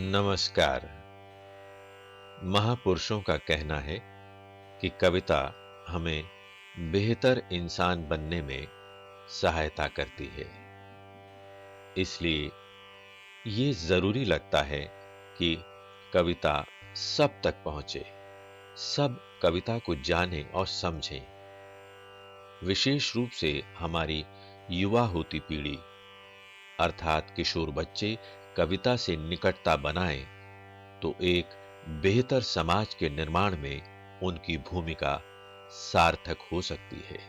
नमस्कार। महापुरुषों का कहना है कि कविता हमें बेहतर इंसान बनने में सहायता करती है। इसलिए ये जरूरी लगता है कि कविता सब तक पहुंचे, सब कविता को जानें और समझें। विशेष रूप से हमारी युवा होती पीढ़ी अर्थात किशोर बच्चे कविता से निकटता बनाएं तो एक बेहतर समाज के निर्माण में उनकी भूमिका सार्थक हो सकती है।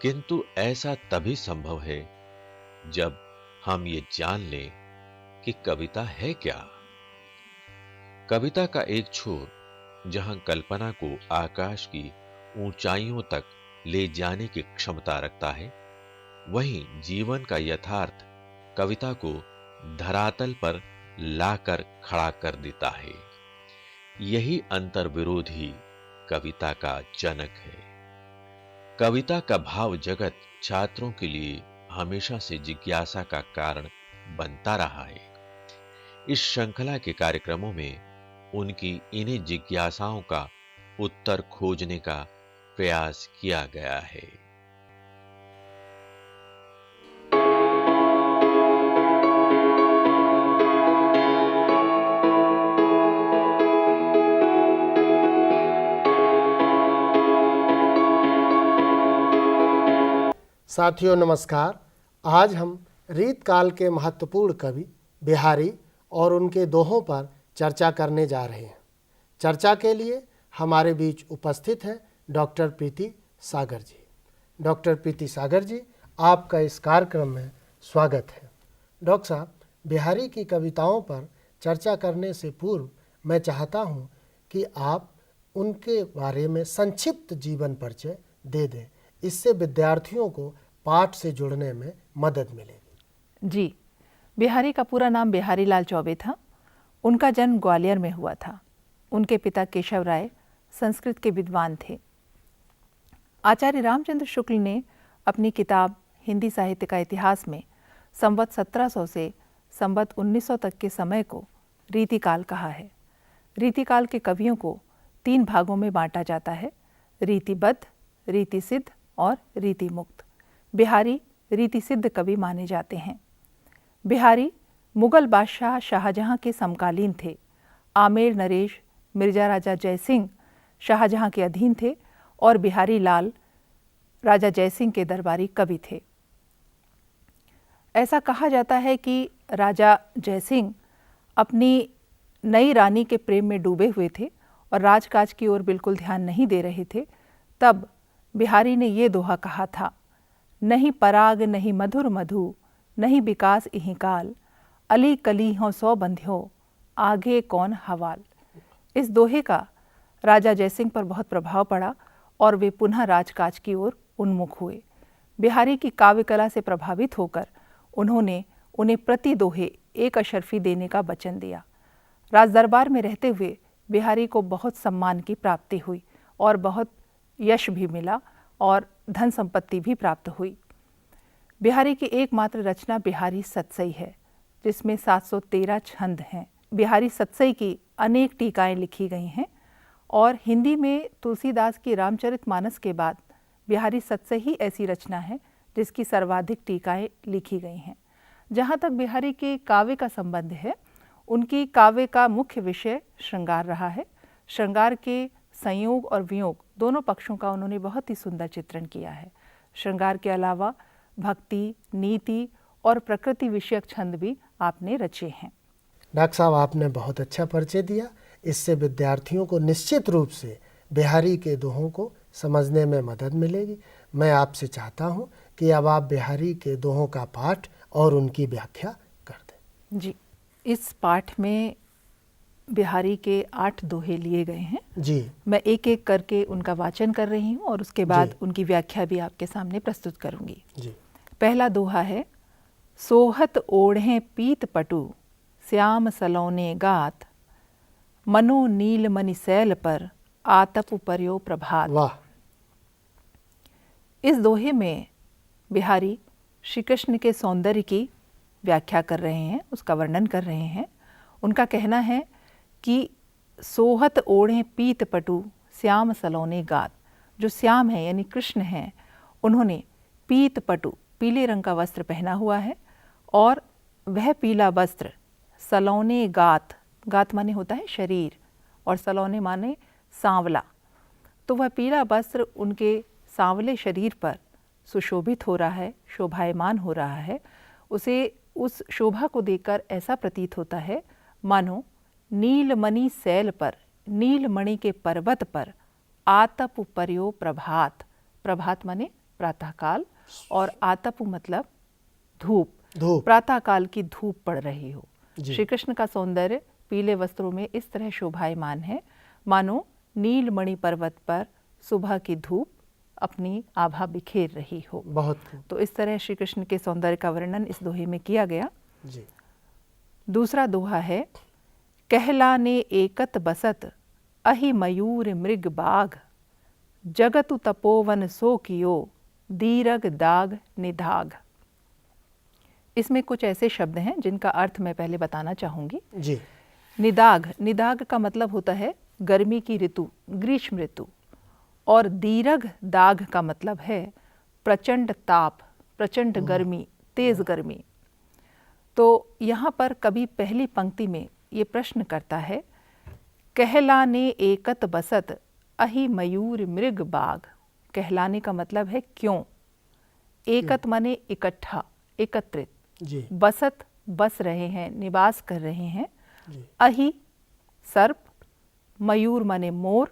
किंतु ऐसा तभी संभव है जब हम ये जान लें कि कविता है क्या। कविता का एक छोर जहां कल्पना को आकाश की ऊंचाइयों तक ले जाने की क्षमता रखता है, वहीं जीवन का यथार्थ कविता को धरातल पर लाकर खड़ा कर देता है। यही अंतर्विरोध ही कविता का जनक है। कविता का भाव जगत छात्रों के लिए हमेशा से जिज्ञासा का कारण बनता रहा है। इस श्रृंखला के कार्यक्रमों में उनकी इन्हीं जिज्ञासाओं का उत्तर खोजने का प्रयास किया गया है। साथियों नमस्कार। आज हम रीतकाल के महत्वपूर्ण कवि बिहारी और उनके दोहों पर चर्चा करने जा रहे हैं। चर्चा के लिए हमारे बीच उपस्थित हैं डॉक्टर प्रीति सागर जी। डॉक्टर प्रीति सागर जी, आपका इस कार्यक्रम में स्वागत है। डॉक्टर साहब, बिहारी की कविताओं पर चर्चा करने से पूर्व मैं चाहता हूं कि आप उनके बारे में संक्षिप्त जीवन परिचय दे दें। इससे विद्यार्थियों को पाठ से जुड़ने में मदद मिलेगी। जी, बिहारी का पूरा नाम बिहारी लाल चौबे था। उनका जन्म ग्वालियर में हुआ था। उनके पिता केशव राय संस्कृत के विद्वान थे। आचार्य रामचंद्र शुक्ल ने अपनी किताब हिंदी साहित्य का इतिहास में संवत 1700 से संवत 1900 तक के समय को रीतिकाल कहा है। रीतिकाल के कवियों को 3 भागों में बांटा जाता है: रीतिबद्ध, रीतिसिद्ध और रीतिमुक्त। बिहारी रीतिसिद्ध कवि माने जाते हैं। बिहारी मुगल बादशाह शाहजहां के समकालीन थे। आमेर नरेश मिर्जा राजा जयसिंह शाहजहां के अधीन थे और बिहारी लाल राजा जयसिंह के दरबारी कवि थे। ऐसा कहा जाता है कि राजा जयसिंह अपनी नई रानी के प्रेम में डूबे हुए थे और राजकाज की ओर बिल्कुल ध्यान नहीं दे रहे थे। तब बिहारी ने ये दोहा कहा था: नहीं पराग नहीं मधुर मधु, नहीं विकास इहीं काल, अली कली हों 100 बंध्यो, आगे कौन हवाल। इस दोहे का राजा जयसिंह पर बहुत प्रभाव पड़ा और वे पुनः राजकाज की ओर उन्मुख हुए। बिहारी की काव्य कला से प्रभावित होकर उन्होंने उन्हें प्रति दोहे 1 अशर्फी देने का वचन दिया। राजदरबार में रहते हुए बिहारी को बहुत सम्मान की प्राप्ति हुई और बहुत यश भी मिला और धन संपत्ति भी प्राप्त हुई। बिहारी की एकमात्र रचना बिहारी सतसई है, जिसमें 713 छंद हैं। बिहारी सतसई की अनेक टीकाएं लिखी गई हैं और हिंदी में तुलसीदास की रामचरितमानस के बाद बिहारी सतसई ही ऐसी रचना है जिसकी सर्वाधिक टीकाएं लिखी गई हैं। जहाँ तक बिहारी के काव्य का संबंध है, उनकी काव्य का मुख्य विषय श्रृंगार रहा है। श्रृंगार के संयोग और वियोग दोनों पक्षों का उन्होंने बहुत ही सुंदर चित्रण किया है। श्रृंगार के अलावा भक्ति, नीति और प्रकृति विषयक छंद भी आपने रचे हैं। डॉक्टर साहब, आपने बहुत अच्छा परिचय दिया। इससे विद्यार्थियों को निश्चित रूप से बिहारी के दोहों को समझने में मदद मिलेगी। मैं आपसे चाहता हूं कि अब आप बिहारी के दोहों का पाठ और उनकी व्याख्या कर दें। जी, इस पाठ में बिहारी के 8 दोहे लिए गए हैं। जी, मैं एक एक करके उनका वाचन कर रही हूँ और उसके बाद उनकी व्याख्या भी आपके सामने प्रस्तुत करूंगी। जी। पहला दोहा है: सोहत ओढ़े पीत पटु, श्याम सलोने गात, मनो नील मणि सैल पर, आतप पर्यो प्रभात। वाह। इस दोहे में बिहारी श्री कृष्ण के सौंदर्य की व्याख्या कर रहे हैं, उसका वर्णन कर रहे हैं। उनका कहना है कि सोहत ओढ़े पीत पटु श्याम सलोने गात। जो श्याम है यानी कृष्ण हैं, उन्होंने पीत पटु पीले रंग का वस्त्र पहना हुआ है और वह पीला वस्त्र सलोने गात, गात माने होता है शरीर और सलोने माने सांवला, तो वह पीला वस्त्र उनके सांवले शरीर पर सुशोभित हो रहा है, शोभायमान हो रहा है। उसे उस शोभा को देखकर ऐसा प्रतीत होता है मानो नीलमणि शैल पर, नीलमणि के पर्वत पर आतप पर्यो प्रभात, प्रभात माने प्रातःकाल और आतप मतलब धूप, प्रातःकाल की धूप पड़ रही हो। श्री कृष्ण का सौंदर्य पीले वस्त्रों में इस तरह शोभायमान है मानो नीलमणि पर्वत पर सुबह की धूप अपनी आभा बिखेर रही हो। बहुत। तो इस तरह श्री कृष्ण के सौंदर्य का वर्णन इस दोहे में किया गया। जी। दूसरा दोहा है, कहलाने एकत बसत अहि मयूर मृग बाघ, जगतु तपोवन सो कियो दीरग दाग निधाग। इसमें कुछ ऐसे शब्द हैं जिनका अर्थ मैं पहले बताना चाहूँगी। जी। निदाग, निदाग का मतलब होता है गर्मी की ऋतु, ग्रीष्म ऋतु, और दीरग दाग का मतलब है प्रचंड ताप, प्रचंड गर्मी, तेज गर्मी। तो यहाँ पर कवि पहली पंक्ति में ये प्रश्न करता है, कहलाने एकत बसत अहि मयूर मृग बाघ। कहलाने का मतलब है क्यों, एकत माने इकट्ठा, एकत्रित, जी। बसत बस रहे हैं, निवास कर रहे हैं, जी। अहि सर्प, मयूर माने मोर,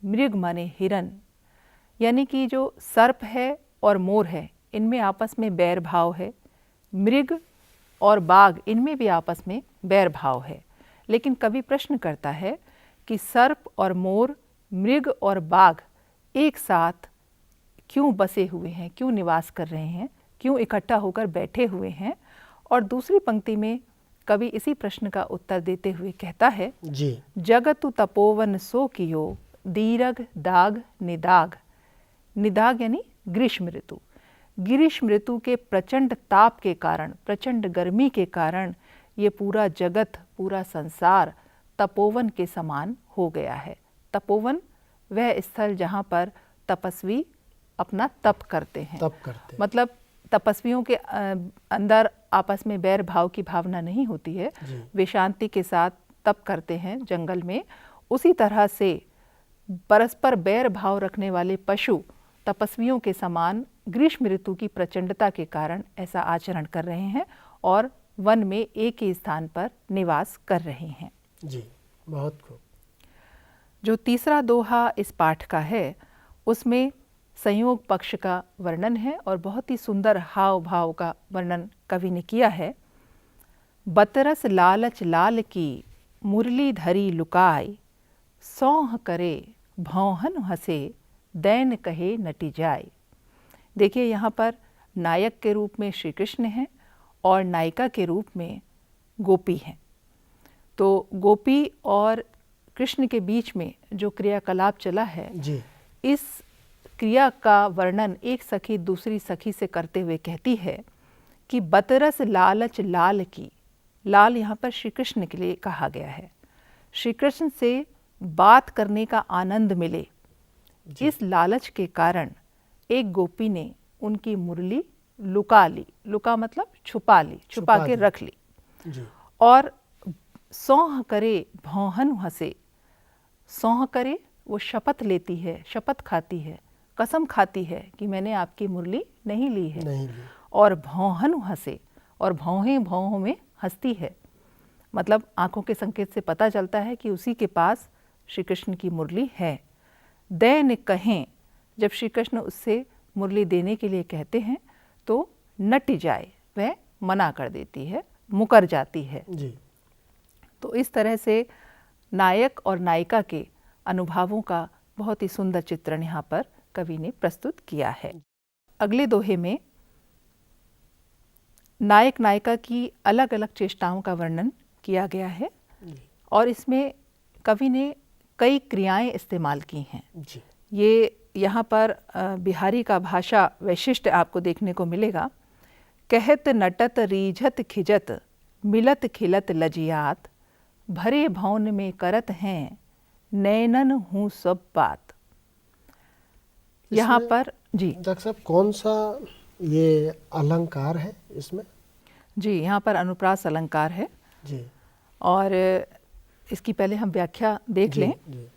मृग माने हिरन। यानी कि जो सर्प है और मोर है इनमें आपस में बैर भाव है, मृग और बाघ इनमें भी आपस में बैर भाव है। लेकिन कवि प्रश्न करता है कि सर्प और मोर, मृग और बाघ एक साथ क्यों बसे हुए हैं, क्यों निवास कर रहे हैं, क्यों इकट्ठा होकर बैठे हुए हैं। और दूसरी पंक्ति में कवि इसी प्रश्न का उत्तर देते हुए कहता है, जी। जगतु तपोवन सो कियो दीरग दाग निदाग। निदाग यानी ग्रीष्म ऋतु, ग्रीष्म ऋतु के प्रचंड ताप के कारण, प्रचंड गर्मी के कारण ये पूरा जगत, पूरा संसार तपोवन के समान हो गया है। तपोवन वह स्थल जहाँ पर तपस्वी अपना तप करते हैं, मतलब तपस्वियों के अंदर आपस में बैर भाव की भावना नहीं होती है, वे शांति के साथ तप करते हैं जंगल में। उसी तरह से परस्पर बैर भाव रखने वाले पशु तपस्वियों के समान ग्रीष्म ऋतु की प्रचंडता के कारण ऐसा आचरण कर रहे हैं और वन में एक ही स्थान पर निवास कर रहे हैं। जी, बहुत खूब। जो तीसरा दोहा इस पाठ का है उसमें संयोग पक्ष का वर्णन है और बहुत ही सुंदर हाव भाव का वर्णन कवि ने किया है। बतरस लालच लाल की मुरली धरी लुकाय, सौह करे भौहन हंसे दैन कहे नटी जाए। देखिए यहाँ पर नायक के रूप में श्री कृष्ण हैं और नायिका के रूप में गोपी हैं। तो गोपी और कृष्ण के बीच में जो क्रियाकलाप चला है जी। इस क्रिया का वर्णन एक सखी दूसरी सखी से करते हुए कहती है कि बतरस लालच लाल की, लाल यहाँ पर श्री कृष्ण के लिए कहा गया है। श्री कृष्ण से बात करने का आनंद मिले, इस लालच के कारण एक गोपी ने उनकी मुरली लुका ली, लुका मतलब छुपा ली, छुपा के रख ली जी। और सौह करे भौहन हंसे। सौह करे वो शपथ लेती है, शपथ खाती है, कसम खाती है कि मैंने आपकी मुरली नहीं ली है, नहीं ली। और भौहन हंसे, और भौहें भौहों में हंसती है, मतलब आंखों के संकेत से पता चलता है कि उसी के पास श्री कृष्ण की मुरली है। दैन कहें, जब श्री कृष्ण उससे मुरली देने के लिए कहते हैं तो नट जाए, वह मना कर देती है, मुकर जाती है जी। तो इस तरह से नायक और नायिका के अनुभवों का बहुत ही सुंदर चित्रण यहाँ पर कवि ने प्रस्तुत किया है। अगले दोहे में नायक नायिका की अलग अलग चेष्टाओं का वर्णन किया गया है और इसमें कवि ने कई क्रियाएं इस्तेमाल की हैं जी। ये यहाँ पर बिहारी का भाषा वैशिष्ट आपको देखने को मिलेगा। कहत नटत रीझत खिजत मिलत खिलत लजियात, भरे भवन में करत हैं, नैनन हूँ सब बात। यहाँ पर जी डॉक्टर साहब कौन सा ये अलंकार है इसमें? जी, यहाँ पर अनुप्रास अलंकार है जी। और इसकी पहले हम व्याख्या देख लें। जी।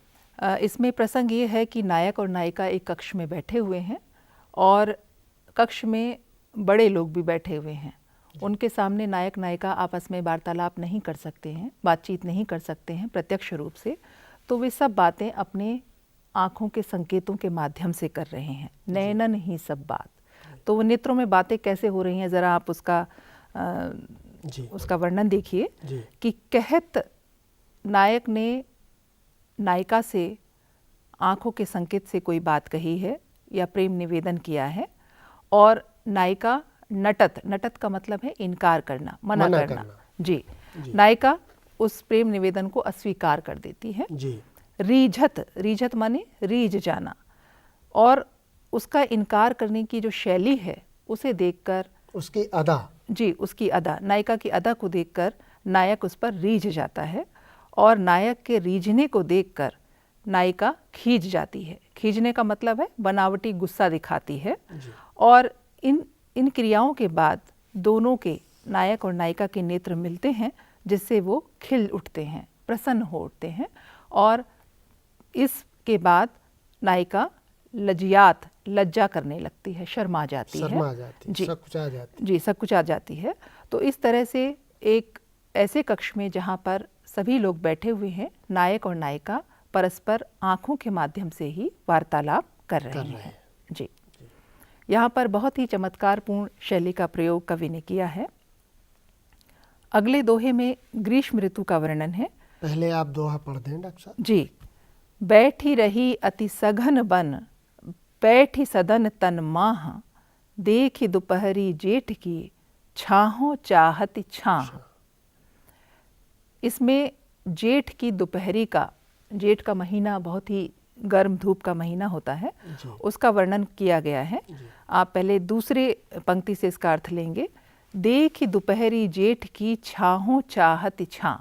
इसमें प्रसंग ये है कि नायक और नायिका एक कक्ष में बैठे हुए हैं और कक्ष में बड़े लोग भी बैठे हुए हैं। उनके सामने नायक नायिका आपस में वार्तालाप नहीं कर सकते हैं, बातचीत नहीं कर सकते हैं प्रत्यक्ष रूप से, तो वे सब बातें अपने आँखों के संकेतों के माध्यम से कर रहे हैं। नैनन ही सब बात, तो वो नेत्रों में बातें कैसे हो रही हैं, ज़रा आप उसका वर्णन देखिए कि कहत नायक ने नायिका से आँखों के संकेत से कोई बात कही है या प्रेम निवेदन किया है, और नायिका नटत, नटत का मतलब है इनकार करना, मना करना। जी। नायिका उस प्रेम निवेदन को अस्वीकार कर देती है। जी। रीझत, रीझत माने रीझ जाना, और उसका इनकार करने की जो शैली है उसे देखकर, उसकी अदा, जी उसकी अदा, नायिका की अदा को देखकर नायक उस पर रीझ जाता है, और नायक के रीझने को देखकर नायिका खींच जाती है। खींचने का मतलब है बनावटी गुस्सा दिखाती है, और इन क्रियाओं के बाद दोनों के, नायक और नायिका के नेत्र मिलते हैं, जिससे वो खिल उठते हैं, प्रसन्न हो उठते हैं, और इसके बाद नायिका लज्जात, लज्जा करने लगती है, शर्मा जाती है, जी, सकुचा जाती, जी सकुचा जाती है। तो इस तरह से एक ऐसे कक्ष में जहाँ पर सभी लोग बैठे हुए हैं, नायक और नायिका परस्पर आँखों के माध्यम से ही वार्तालाप कर रहे हैं। जी, यहाँ पर बहुत ही चमत्कारपूर्ण शैली का प्रयोग कवि ने किया है। अगले दोहे में ग्रीष्म ऋतु का वर्णन है। पहले आप दोहा पढ़ दें डॉक्टर साहब। जी। बैठी रही अति सघन बन, बैठी सदन तन माह, देखी दोपहरी जेठ की, छाहों चाहत छाह। इसमें जेठ की दोपहरी का, जेठ का महीना बहुत ही गर्म धूप का महीना होता है, उसका वर्णन किया गया है। आप पहले दूसरे पंक्ति से इसका अर्थ लेंगे। देखी दोपहरी जेठ की, छाहों चाहत छाह।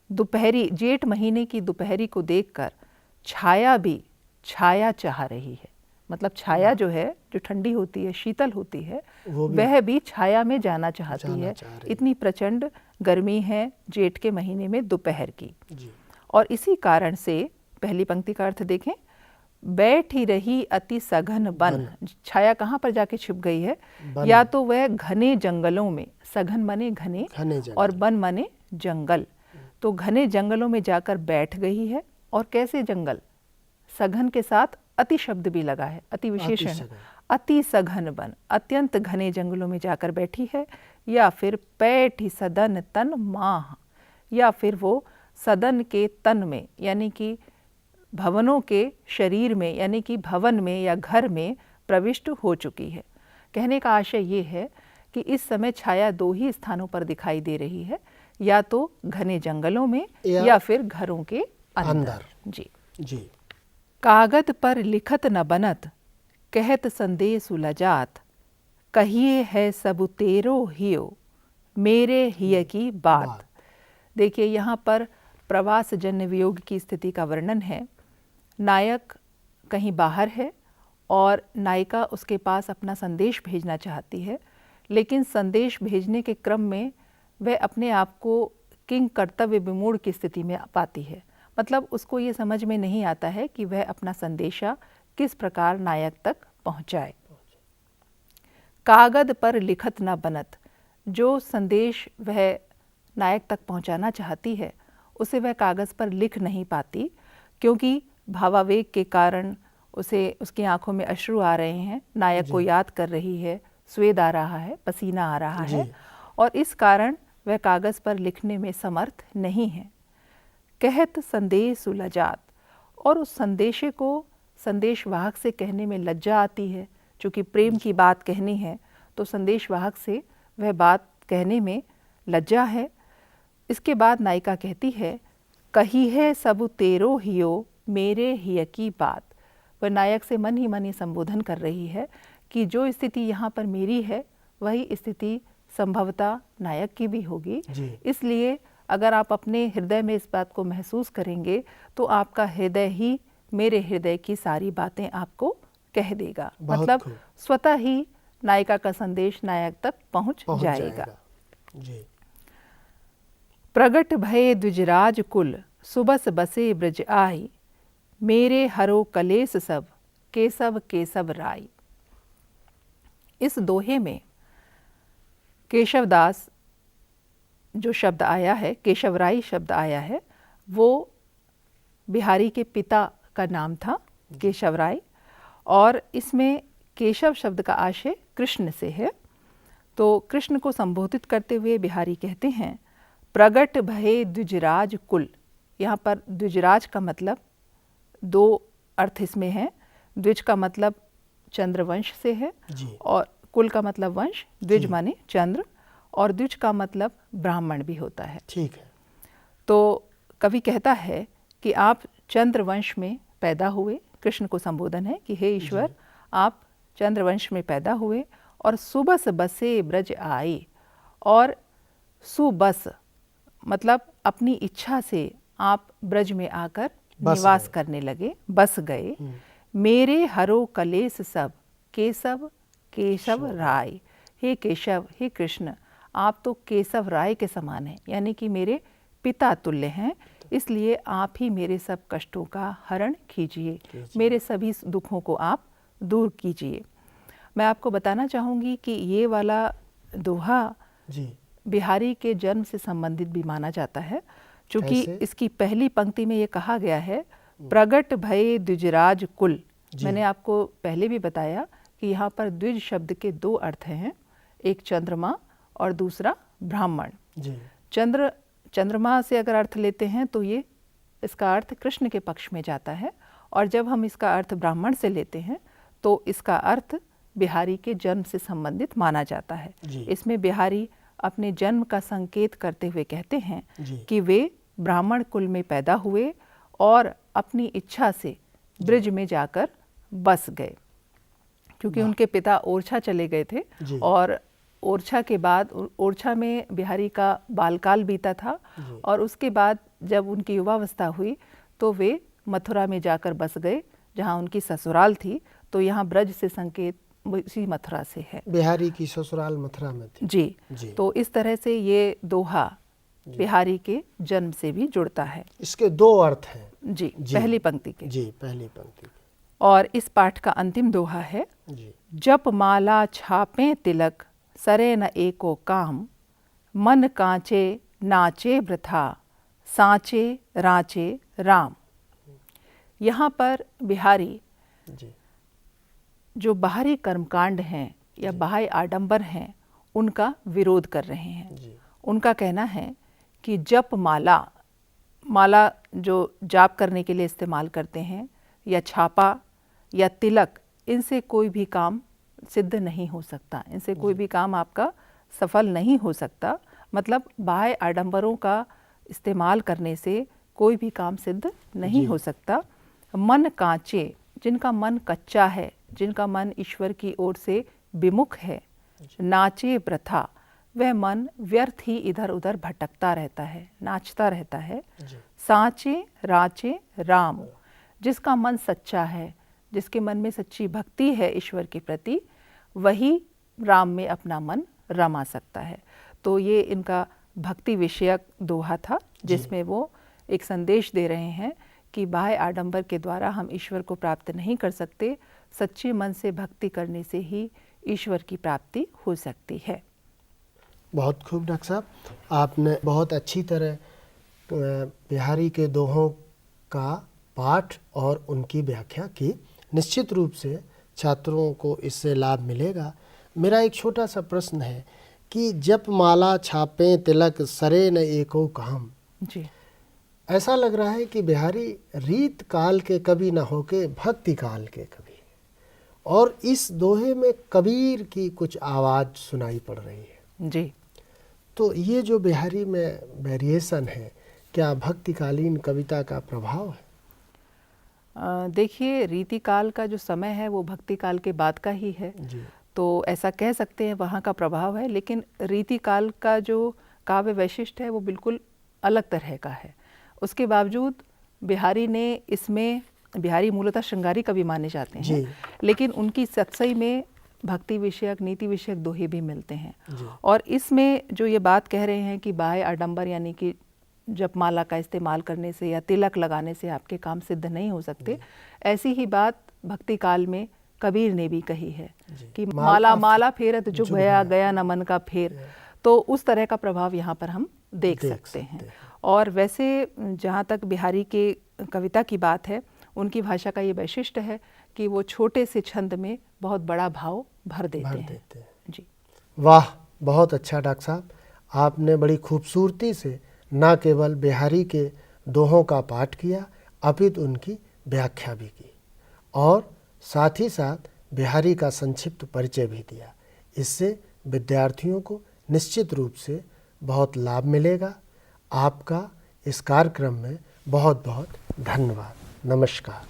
दोपहरी, जेठ महीने की दोपहरी को देखकर छाया भी छाया चाह रही है। मतलब छाया जो है, जो ठंडी होती है, शीतल होती है, वह भी छाया में जाना चाहती है। इतनी प्रचंड गर्मी है जेठ के महीने में दोपहर की। और इसी कारण से पहली पंक्ति का अर्थ देखें, बैठी रही अति सघन बन। छाया कहाँ पर जाके छिप गई है? या तो वह घने जंगलों में, सघन माने घने और बन माने जंगल, तो घने जंगलों में जाकर बैठ गई है। और कैसे जंगल? सघन के साथ अति शब्द भी लगा है, अति विशेषण, अति सघन बन, अत्यंत घने जंगलों में जाकर बैठी है। या फिर पैठी सदन तन माह, या फिर वो सदन के तन में, यानी कि भवनों के शरीर में, यानी कि भवन में या घर में प्रविष्ट हो चुकी है। कहने का आशय ये है कि इस समय छाया दो ही स्थानों पर दिखाई दे रही है, या तो घने जंगलों में या फिर घरों के अंदर। जी जी। कागद पर लिखत न बनत, कहत संदेश उलजात, कहिए है सब तेरो हियो, मेरे हिय की बात। देखिए यहाँ पर प्रवास जन्य वियोग की स्थिति का वर्णन है। नायक कहीं बाहर है और नायिका उसके पास अपना संदेश भेजना चाहती है, लेकिन संदेश भेजने के क्रम में वह अपने आप को किंग कर्तव्य विमूढ़ की स्थिति में पाती है। मतलब उसको ये समझ में नहीं आता है कि वह अपना संदेशा किस प्रकार नायक तक पहुंचाए। कागद पर लिखत न बनत, जो संदेश वह नायक तक पहुंचाना चाहती है उसे वह कागज़ पर लिख नहीं पाती, क्योंकि भावावेग के कारण उसे, उसकी आंखों में अश्रु आ रहे हैं, नायक को याद कर रही है, स्वेद आ रहा है, पसीना आ रहा है, और इस कारण वह कागज़ पर लिखने में समर्थ नहीं है। कहत संदेश उलजात, और उस संदेशे को संदेशवाहक से कहने में लज्जा आती है। चूँकि प्रेम की बात कहनी है तो संदेशवाहक से वह बात कहने में लज्जा है। इसके बाद नायिका कहती है, कही है सब तेरो हियो, मेरे हिय की बात। वह नायक से मन ही मन ही संबोधन कर रही है कि जो स्थिति यहाँ पर मेरी है वही स्थिति संभवतः नायक की भी होगी, इसलिए अगर आप अपने हृदय में इस बात को महसूस करेंगे तो आपका हृदय ही मेरे हृदय की सारी बातें आपको कह देगा। मतलब स्वतः ही नायिका का संदेश नायक तक पहुंच जाएगा। जी। प्रगट भये द्विजराज कुल, सुबस बसे ब्रज आई, मेरे हरो कलेस सब, केशव केशव राय। इस दोहे में केशवदास जो शब्द आया है, केशवराय शब्द आया है, वो बिहारी के पिता का नाम था केशवराय, और इसमें केशव शब्द का आशय कृष्ण से है। तो कृष्ण को संबोधित करते हुए बिहारी कहते हैं, प्रगट भये द्विजराज कुल। यहाँ पर द्विजराज का मतलब दो अर्थ इसमें है। द्विज का मतलब चंद्रवंश से है और कुल का मतलब वंश, द्विज माने चंद्र, और द्विज का मतलब ब्राह्मण भी होता है। ठीक है। तो कवि कहता है कि आप चंद्रवंश में पैदा हुए। कृष्ण को संबोधन है कि हे ईश्वर, आप चंद्रवंश में पैदा हुए और सुबस बसे ब्रज आए, और सुबस मतलब अपनी इच्छा से आप ब्रज में आकर निवास करने लगे, बस गए। मेरे हरो कलेस सब, केशव केशव राय। हे केशव, हे कृष्ण, आप तो केशव राय के समान हैं, यानी कि मेरे पिता तुल्य हैं, इसलिए आप ही मेरे सब कष्टों का हरण कीजिए, मेरे सभी दुखों को आप दूर कीजिए। मैं आपको बताना चाहूँगी कि ये वाला दोहा बिहारी के जन्म से संबंधित भी माना जाता है, क्योंकि इसकी पहली पंक्ति में ये कहा गया है, प्रगट भये द्विजराज कुल। मैंने आपको पहले भी बताया कि यहाँ पर द्विज शब्द के दो अर्थ हैं, एक चंद्रमा और दूसरा ब्राह्मण। चंद्रमा से अगर अर्थ लेते हैं तो ये इसका अर्थ कृष्ण के पक्ष में जाता है, और जब हम इसका अर्थ ब्राह्मण से लेते हैं तो इसका अर्थ बिहारी के जन्म से संबंधित माना जाता है। इसमें बिहारी अपने जन्म का संकेत करते हुए कहते हैं कि वे ब्राह्मण कुल में पैदा हुए और अपनी इच्छा से ब्रज में जाकर बस गए, क्योंकि उनके पिता ओरछा चले गए थे, और ओरछा के बाद, ओरछा में बिहारी का बालकाल बीता था, और उसके बाद जब उनकी युवावस्था हुई तो वे मथुरा में जाकर बस गए, जहाँ उनकी ससुराल थी। तो यहाँ ब्रज से संकेत उसी मथुरा से है। बिहारी की ससुराल मथुरा में थी। जी। तो इस तरह से ये दोहा बिहारी के जन्म से भी जुड़ता है। इसके दो अर्थ हैं। जी, पहली पंक्ति के। जी, पहली पंक्ति के। और इस पाठ का अंतिम दोहा है, जप माला छापे तिलक, सरे न एको काम, मन कांचे नाचे वृथा, सांचे रांचे राम। यहाँ पर बिहारी जो बाहरी कर्मकांड हैं या बाह्य आडंबर हैं, उनका विरोध कर रहे हैं। उनका कहना है कि जप माला, माला जो जाप करने के लिए इस्तेमाल करते हैं, या छापा या तिलक, इनसे कोई भी काम सिद्ध नहीं हो सकता, इनसे कोई भी काम आपका सफल नहीं हो सकता। मतलब बाह्य आडंबरों का इस्तेमाल करने से कोई भी काम सिद्ध नहीं हो सकता। मन कांचे, जिनका मन कच्चा है, जिनका मन ईश्वर की ओर से विमुख है, नाचे प्रथा, वह मन व्यर्थ ही इधर उधर भटकता रहता है, नाचता रहता है। सांचे रांचे राम, जिसका मन सच्चा है, जिसके मन में सच्ची भक्ति है ईश्वर के प्रति, वही राम में अपना मन रमा सकता है। तो ये इनका भक्ति विषयक दोहा था, जिसमें वो एक संदेश दे रहे हैं कि बाह्य आडंबर के द्वारा हम ईश्वर को प्राप्त नहीं कर सकते, सच्चे मन से भक्ति करने से ही ईश्वर की प्राप्ति हो सकती है। बहुत खूब डॉक्टर साहब, आपने बहुत अच्छी तरह बिहारी के दोहों का पाठ और उनकी व्याख्या की। निश्चित रूप से छात्रों को इससे लाभ मिलेगा। मेरा एक छोटा सा प्रश्न है कि जप माला छापे तिलक, सरे न एको काम। जी, ऐसा लग रहा है कि बिहारी रीत काल के कवि न होके भक्ति काल के कवि, और इस दोहे में कबीर की कुछ आवाज़ सुनाई पड़ रही है। जी, तो ये जो बिहारी में वेरिएशन है, क्या भक्तिकालीन कविता का प्रभाव है? देखिए, रीतिकाल का जो समय है वो भक्तिकाल के बाद का ही है। तो ऐसा कह सकते हैं वहाँ का प्रभाव है, लेकिन रीतिकाल का जो काव्य वैशिष्ट्य है वो बिल्कुल अलग तरह का है। उसके बावजूद बिहारी ने इसमें, बिहारी मूलतः श्रृंगारी कवि माने जाते हैं, लेकिन उनकी सतसई में भक्ति विषयक, नीति विषयक दोहे भी मिलते हैं। और इसमें जो ये बात कह रहे हैं कि बाह्य आडंबर यानी कि जपमाला का इस्तेमाल करने से या तिलक लगाने से आपके काम सिद्ध नहीं हो सकते, ऐसी ही बात भक्ति काल में कबीर ने भी कही है कि माला माला फेरत जो गया गया न मन का फेर। तो उस तरह का प्रभाव यहाँ पर हम देख सकते हैं। और वैसे जहाँ तक बिहारी के कविता की बात है, उनकी भाषा का ये वैशिष्ट्य है कि वो छोटे से छंद में बहुत बड़ा भाव भर देते हैं। जी, वाह, बहुत अच्छा डॉक्टर साहब, आपने बड़ी खूबसूरती से न केवल बिहारी के दोहों का पाठ किया, अपितु उनकी व्याख्या भी की और साथ ही साथ बिहारी का संक्षिप्त परिचय भी दिया। इससे विद्यार्थियों को निश्चित रूप से बहुत लाभ मिलेगा। आपका इस कार्यक्रम में बहुत बहुत धन्यवाद। नमस्कार।